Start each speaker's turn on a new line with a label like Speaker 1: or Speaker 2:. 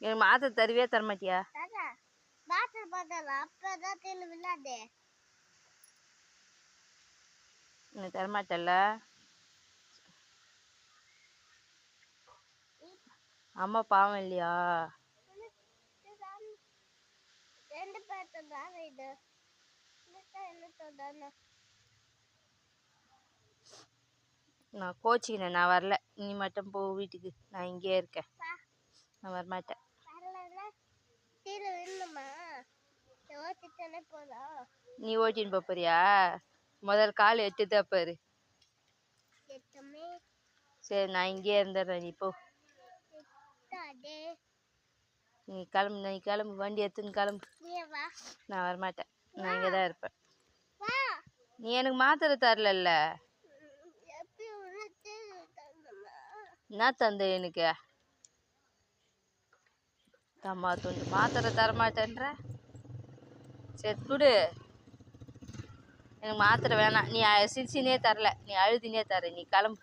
Speaker 1: எனக்கு மாத்திரை தருவே தரமாட்டியா? எனக்கு தரமாட்டல்ல. அம்மா பாவம் இல்லையா? நான் கோச்சிக்கினேன், நான் வரல. நீ மட்டும் போ வீட்டுக்கு, நான் இங்கேயே இருக்கேன். நான் வரமாட்டேன். நீ ஓட்டின்னு போறியா? முதல் கால் எட்டுதான் பாரு. சரி, நான் இங்கேயே இருந்துடுறேன், நீ போ. நீ கிளம்பு, வண்டி எடுத்துன்னு கிளம்பு. நான் வரமாட்டேன், நான் இங்கே தான் இருப்பேன். நீ எனக்கு மாத்திரை தரல. என்ன தந்த எனக்கு? தம்மா துண்டு மாத்திரை தரமாட்டேன்ற. சரி கொடு, எனக்கு மாத்திரை வேணாம். நீ சிரிச்சினே தரல, நீ அழுதினே தர. நீ கிளம்பு.